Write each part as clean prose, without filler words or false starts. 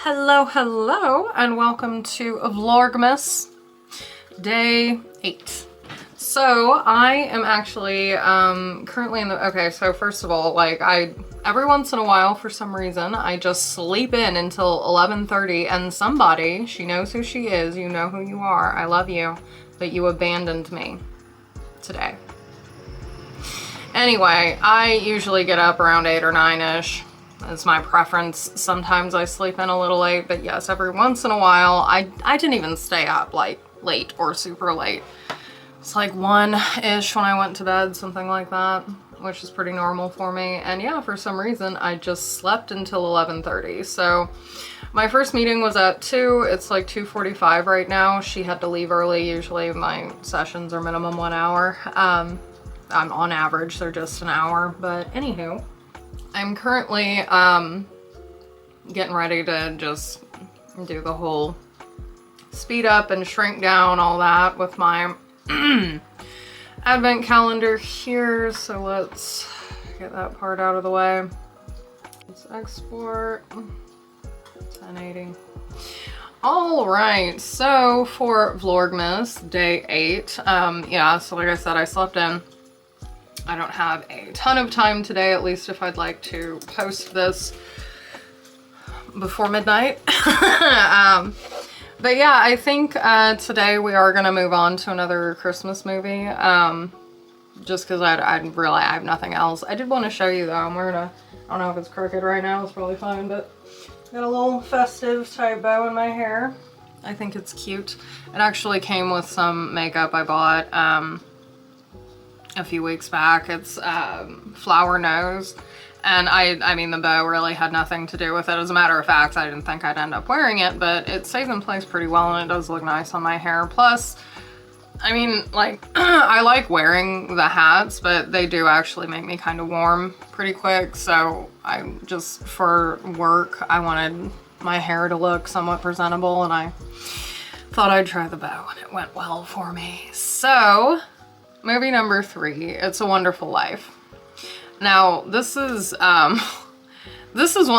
Hello, and welcome to Vlogmas day 8. So I am actually currently in the, okay, so first of all, like every once in a while for some reason, I just sleep in until 11:30 and somebody, she knows who she is, you know who you are, I love you, but you abandoned me today. Anyway, I usually get up around 8 or 9-ish. It's my preference. Sometimes I sleep in a little late, but yes, every once in a while, I didn't even stay up like late or super late. It's like 1-ish when I went to bed, something like that, which is pretty normal for me. And yeah, for some reason, I just slept until 11:30. So my first meeting was at 2. It's like 2:45 right now. She had to leave early. Usually my sessions are minimum 1 hour. I'm on average, they're just an hour, but anywho. I'm currently getting ready to just do the whole speed up and shrink down, all that with my advent calendar here. So let's get that part out of the way. Let's export 1080. All right, so for Vlogmas day 8, yeah, so like I said, I slept in. I don't have a ton of time today, at least if I'd like to post this before midnight. But yeah, I think today we are gonna move on to another Christmas movie, just because I have nothing else. I did want to show you though, I'm wearing a, I don't know if it's crooked right now, it's probably fine, but got a little festive type bow in my hair. I think it's cute. It actually came with some makeup I bought, a few weeks back. It's flower nose, and I mean the bow really had nothing to do with it. As a matter of fact, I didn't think I'd end up wearing it, but it stays in place pretty well and it does look nice on my hair. Plus, I mean, like, I like wearing the hats, but they do actually make me kind of warm pretty quick, so I just, for work, I wanted my hair to look somewhat presentable, and I thought I'd try the bow, and it went well for me. So movie number 3, It's a Wonderful Life. Now, this is one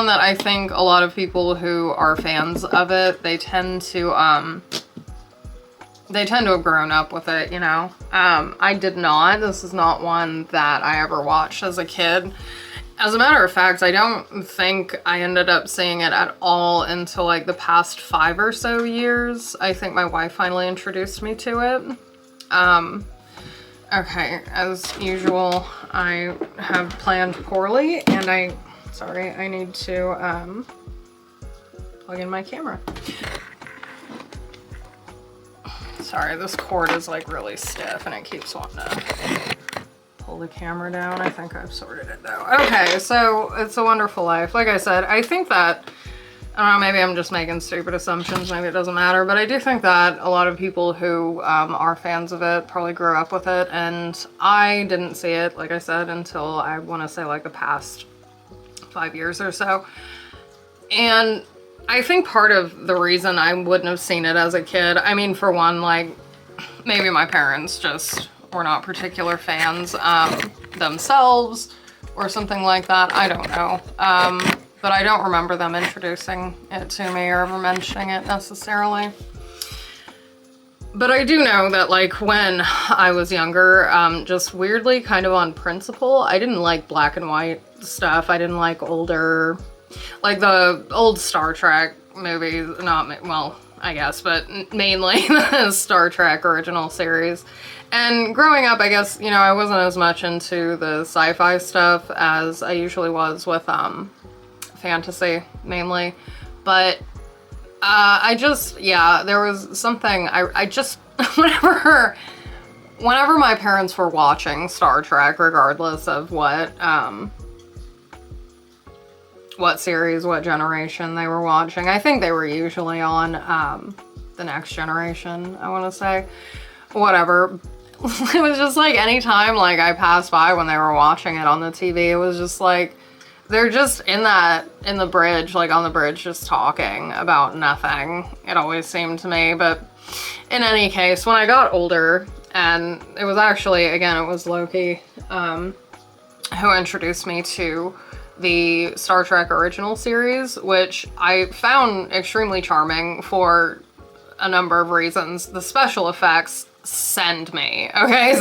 that I think a lot of people who are fans of it, they tend to have grown up with it, you know? I did not. This is not one that I ever watched as a kid. As a matter of fact, I don't think I ended up seeing it at all until like the past 5 or so years. I think my wife finally introduced me to it. Okay, as usual, I have planned poorly, and I need to plug in my camera. Sorry, this cord is like really stiff and it keeps wanting to pull the camera down. I think I've sorted it though. Okay, so It's a Wonderful Life. Like I said, I think that, I don't know, maybe I'm just making stupid assumptions, maybe it doesn't matter, but I do think that a lot of people who are fans of it probably grew up with it, and I didn't see it, like I said, until I want to say like the past 5 years or so. And I think part of the reason I wouldn't have seen it as a kid, I mean, for one, like, maybe my parents just were not particular fans themselves or something like that, I don't know. But I don't remember them introducing it to me or ever mentioning it necessarily. But I do know that, like, when I was younger, just weirdly, kind of on principle, I didn't like black and white stuff. I didn't like older, like the old Star Trek movies, well, I guess, but mainly the Star Trek original series. And growing up, I guess, you know, I wasn't as much into the sci-fi stuff as I usually was with, fantasy mainly, but I just, yeah, there was something I just whenever my parents were watching Star Trek, regardless of what series, what generation they were watching, I think they were usually on the Next Generation, I want to say, whatever. It was just like anytime like I passed by when they were watching it on the TV, it was just like they're just in the bridge, like on the bridge, just talking about nothing. It always seemed to me. But in any case, when I got older, and it was actually, again, it was Loki who introduced me to the Star Trek original series, which I found extremely charming for a number of reasons. The special effects send me, okay?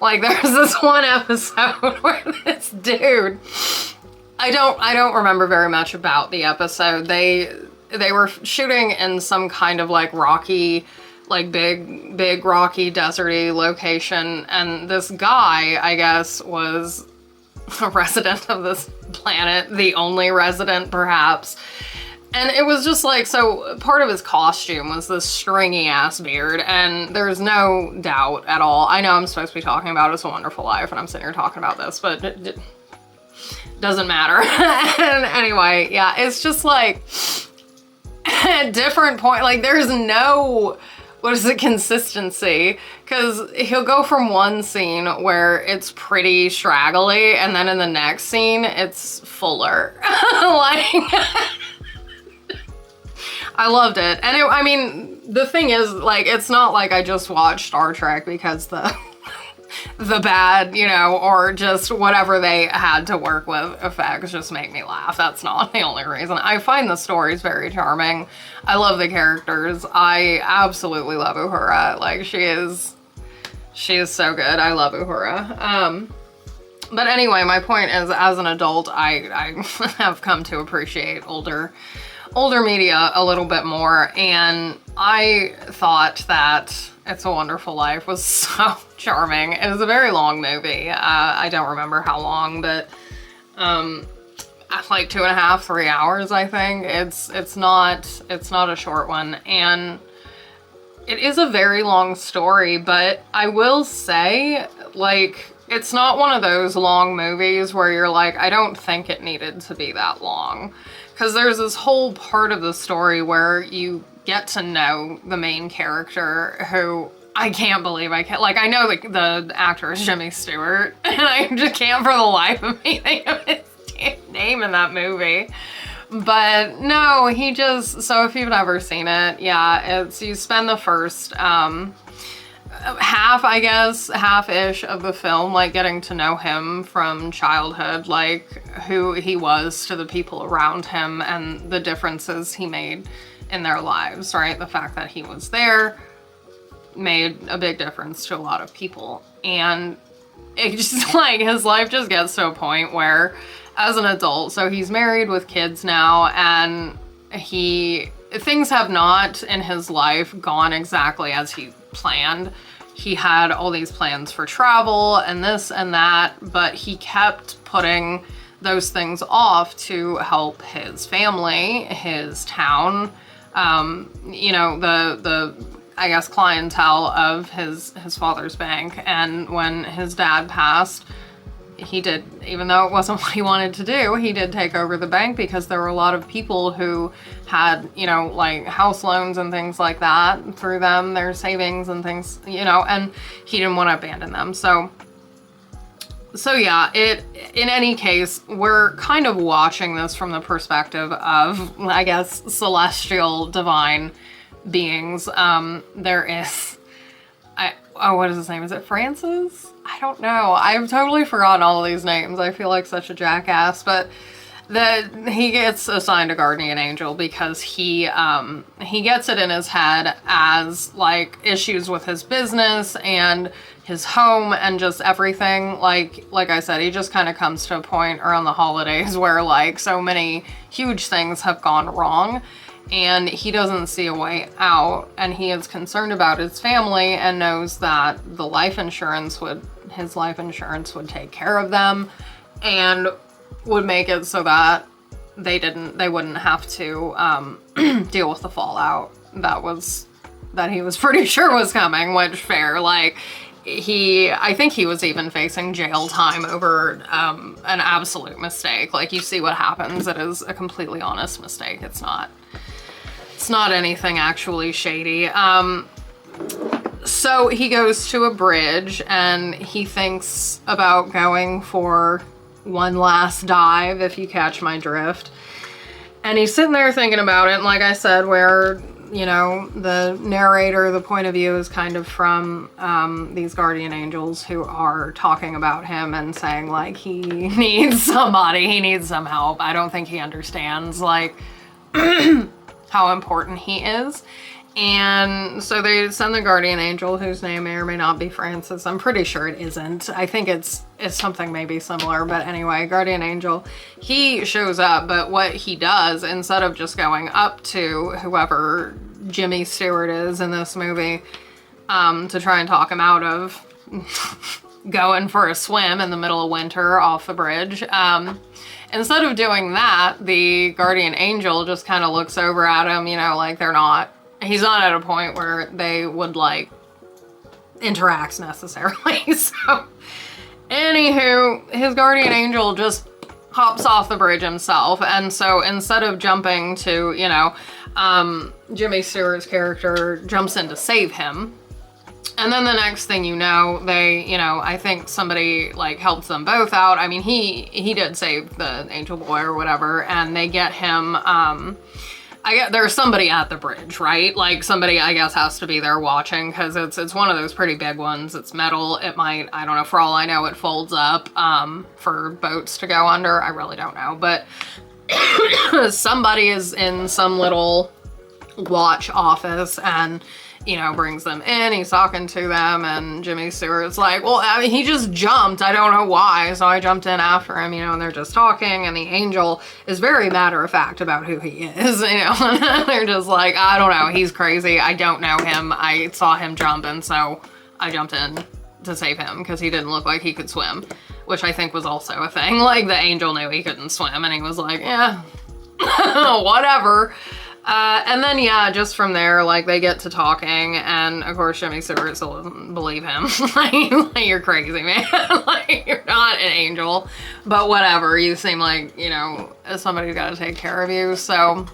Like there's this one episode where this dude, I don't remember very much about the episode. They were shooting in some kind of like rocky, like big rocky deserty location, and this guy, I guess, was a resident of this planet, the only resident perhaps. And it was just like, so part of his costume was this stringy ass beard, and there's no doubt at all. I know I'm supposed to be talking about It's a Wonderful Life, and I'm sitting here talking about this, but it doesn't matter. And anyway, yeah, it's just like at different point, like there's no, what is it, consistency, because he'll go from one scene where it's pretty straggly, and then in the next scene, it's fuller. Like... I loved it. And I mean, the thing is, like, it's not like I just watched Star Trek because the bad, you know, or just whatever they had to work with effects just make me laugh. That's not the only reason. I find the stories very charming. I love the characters. I absolutely love Uhura. Like, she is so good. I love Uhura. But anyway, my point is, as an adult, I have come to appreciate older media a little bit more, and I thought that It's a Wonderful Life was so charming. It was a very long movie. I don't remember how long, but like 2.5, 3 hours, I think. It's not a short one, and it is a very long story, but I will say, like, it's not one of those long movies where you're like, I don't think it needed to be that long. Because there's this whole part of the story where you get to know the main character, who I can't believe I know the actor is Jimmy Stewart, and I just can't for the life of me think of his damn name in that movie. But no, so if you've never seen it, yeah, you spend the first half-ish of the film, like, getting to know him from childhood, like who he was to the people around him and the differences he made in their lives, right? The fact that he was there made a big difference to a lot of people. And it just, like, his life just gets to a point where, as an adult, so he's married with kids now, and things have not in his life gone exactly as he planned. He had all these plans for travel and this and that, but he kept putting those things off to help his family, his town, you know, the I guess clientele of his father's bank. And when his dad passed, he did, even though it wasn't what he wanted to do, he did take over the bank, because there were a lot of people who had, you know, like house loans and things like that through them, their savings and things, you know, and he didn't want to abandon them. So yeah, in any case, we're kind of watching this from the perspective of, I guess, celestial divine beings. There is, what is his name? Is it Francis? I don't know. I've totally forgotten all of these names. I feel like such a jackass, but he gets assigned a guardian angel because he gets it in his head as, like, issues with his business and his home and just everything. Like I said, he just kind of comes to a point around the holidays where, like, so many huge things have gone wrong, and he doesn't see a way out, and he is concerned about his family and knows that his life insurance would take care of them and would make it so that they wouldn't have to deal with the fallout that he was pretty sure was coming, which, fair. Like, I think he was even facing jail time over an absolute mistake. Like, you see what happens. It is a completely honest mistake. It's not anything actually shady. So he goes to a bridge and he thinks about going for one last dive, if you catch my drift. And he's sitting there thinking about it, and like I said, we're you know, the narrator, the point of view is kind of from these guardian angels who are talking about him and saying like he needs somebody, he needs some help. I don't think he understands like how important he is. And so they send the guardian angel, whose name may or may not be Francis. I'm pretty sure it isn't. I think it's something maybe similar, but anyway, guardian angel, he shows up, but what he does, instead of just going up to whoever Jimmy Stewart is in this movie, to try and talk him out of going for a swim in the middle of winter off the bridge, instead of doing that, the guardian angel just kind of looks over at him, you know, like he's not at a point where they would like interact necessarily. So anywho, his guardian angel just hops off the bridge himself. And so instead of jumping to, you know, Jimmy Stewart's character jumps in to save him. And then the next thing you know, they, you know, I think somebody like helps them both out. I mean, he did save the angel boy or whatever, and they get him, there's somebody at the bridge, right? Like somebody, I guess, has to be there watching, because it's one of those pretty big ones. It's metal. It might, I don't know, for all I know, it folds up for boats to go under. I really don't know. But somebody is in some little watch office and, you know, brings them in, he's talking to them, and Jimmy Stewart's like, well, I mean, he just jumped, I don't know why, so I jumped in after him, you know, and they're just talking, and the angel is very matter-of-fact about who he is, you know, and they're just like, I don't know, he's crazy, I don't know him, I saw him jump, and so I jumped in to save him, because he didn't look like he could swim, which I think was also a thing, like, the angel knew he couldn't swim, and he was like, yeah, whatever. And then, yeah, just from there, like, they get to talking, and, of course, Jimmy Stewart still doesn't believe him. like, you're crazy, man. Like, you're not an angel. But whatever, you seem like, you know, somebody's got to take care of you, so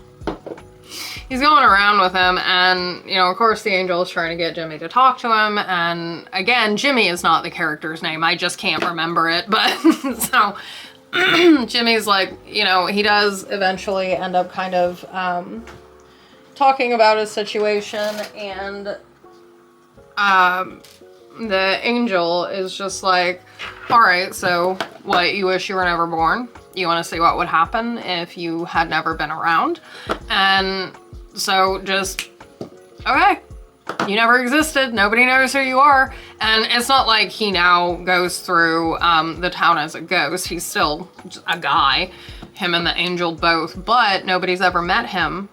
he's going around with him, and, you know, of course, the angel is trying to get Jimmy to talk to him, and, again, Jimmy is not the character's name. I just can't remember it, but, so Jimmy's like, you know, he does eventually end up kind of talking about his situation, and the angel is just like, all right, so what, you wish you were never born? You want to see what would happen if you had never been around? And so just, okay, you never existed, nobody knows who you are. And it's not like he now goes through the town as a ghost. He's still just a guy, him and the angel both, but nobody's ever met him,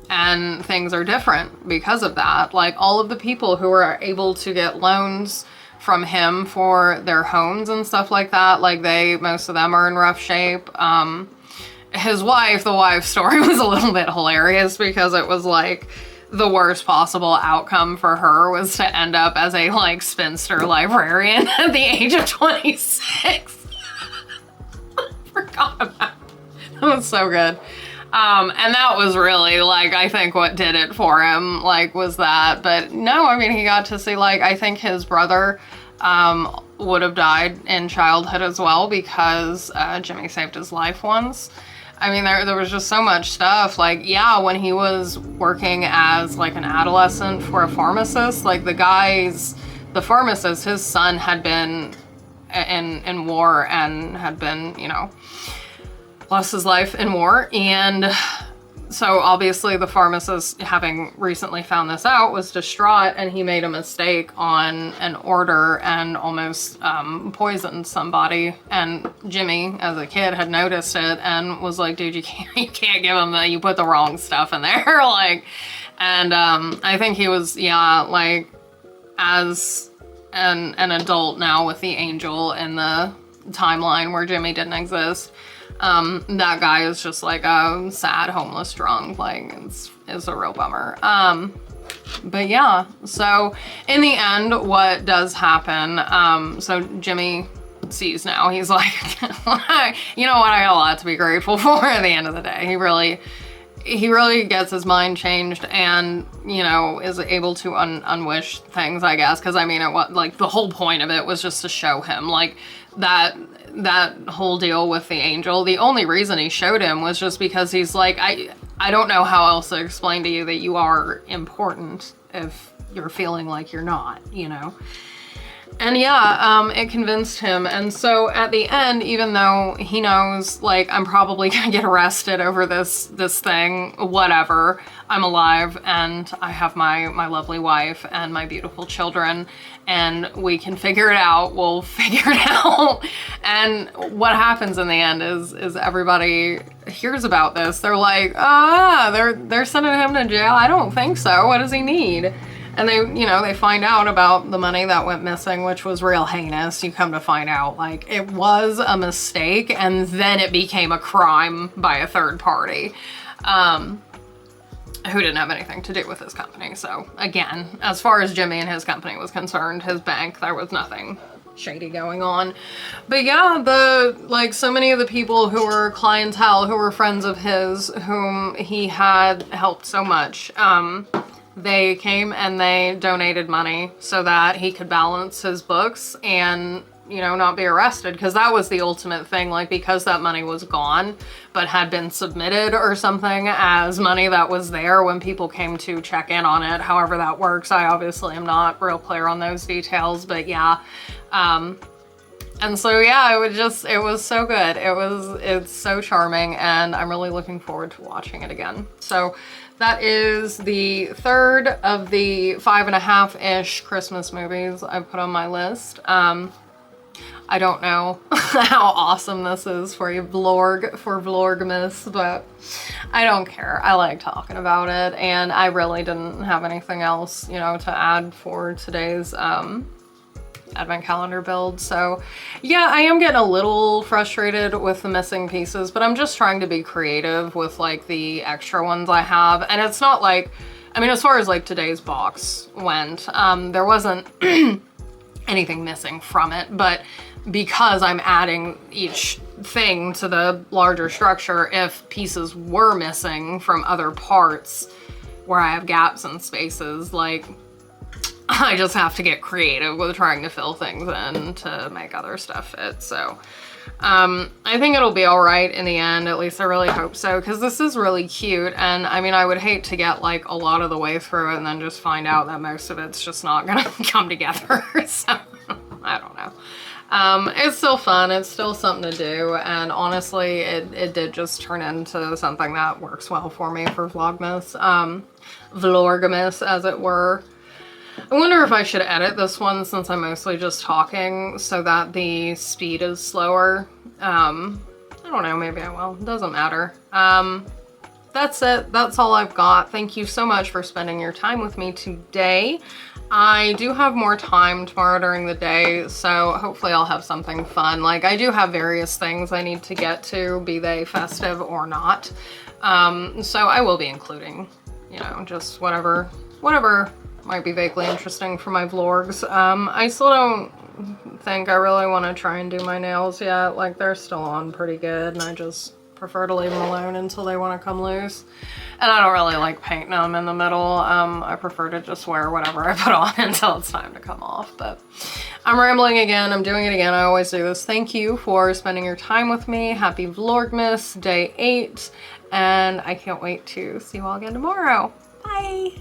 and things are different because of that. Like, all of the people who are able to get loans from him for their homes and stuff like that, like, most of them are in rough shape. His wife, the wife's story was a little bit hilarious, because it was like, the worst possible outcome for her was to end up as a, like, spinster librarian at the age of 26. I forgot about that. That was so good. And that was really, like, I think what did it for him, like, was that. But no, I mean, he got to see, like, I think his brother would have died in childhood as well, because Jimmy saved his life once. I mean, there was just so much stuff. Like, yeah, when he was working as, like, an adolescent for a pharmacist, like, the pharmacist, his son had been in war and had been, you know, lost his life in war. And so obviously the pharmacist, having recently found this out, was distraught, and he made a mistake on an order and almost poisoned somebody. And Jimmy, as a kid, had noticed it and was like, dude, you can't give him that, you put the wrong stuff in there. Like, and I think he was, yeah, like, as an adult now with the angel in the timeline where Jimmy didn't exist, that guy is just like a sad homeless drunk. Like, it's a real bummer. But yeah, so in the end, what does happen, so Jimmy sees now, he's like, you know what, I got a lot to be grateful for at the end of the day. He really gets his mind changed, and, you know, is able to unwish things, I guess, because, I mean, like, the whole point of it was just to show him, like, that whole deal with the angel. The only reason he showed him was just because he's like, I don't know how else to explain to you that you are important if you're feeling like you're not, you know? And yeah, it convinced him. And so at the end, even though he knows, like, I'm probably gonna get arrested over this thing, whatever, I'm alive and I have my lovely wife and my beautiful children, and we can figure it out. We'll figure it out. And what happens in the end is everybody hears about this. They're like, they're sending him to jail. I don't think so. What does he need? And they, you know, they find out about the money that went missing, which was real heinous. You come to find out, like, it was a mistake and then it became a crime by a third party who didn't have anything to do with his company. So again, as far as Jimmy and his company was concerned, his bank, there was nothing shady going on. But yeah, like so many of the people who were clientele, who were friends of his, whom he had helped so much, they came and they donated money so that he could balance his books and, you know, not be arrested, because that was the ultimate thing. Like, because that money was gone but had been submitted or something as money that was there when people came to check in on it, however that works. I obviously am not real clear on those details, but yeah. And so yeah, it was so good. It's so charming, and I'm really looking forward to watching it again. So that is the third of the 5.5-ish Christmas movies I put on my list. I don't know how awesome this is for Vlogmas, but I don't care. I like talking about it, and I really didn't have anything else, you know, to add for today's advent calendar build. So yeah, I am getting a little frustrated with the missing pieces, but I'm just trying to be creative with like the extra ones I have. And it's not like, I mean, as far as like today's box went, there wasn't anything missing from it, but because I'm adding each thing to the larger structure, if pieces were missing from other parts where I have gaps and spaces, like, I just have to get creative with trying to fill things in to make other stuff fit. So I think it'll be all right in the end. At least I really hope so, because this is really cute. And I mean, I would hate to get like a lot of the way through it and then just find out that most of it's just not gonna come together. So I don't know. It's still fun. It's still something to do. And honestly, it did just turn into something that works well for me for Vlogmas. Vlogmas, as it were. I wonder if I should edit this one, since I'm mostly just talking, so that the speed is slower. I don't know, maybe I will. It doesn't matter. That's it. That's all I've got. Thank you so much for spending your time with me today. I do have more time tomorrow during the day, so hopefully I'll have something fun. Like, I do have various things I need to get to, be they festive or not. So I will be including, you know, just whatever might be vaguely interesting for my vlogs. I still don't think I really want to try and do my nails yet. Like, they're still on pretty good, and I just prefer to leave them alone until they want to come loose. And I don't really like painting them in the middle. I prefer to just wear whatever I put on until it's time to come off. But I'm rambling again. I'm doing it again. I always do this. Thank you for spending your time with me. Happy Vlogmas Day 8. And I can't wait to see you all again tomorrow. Bye.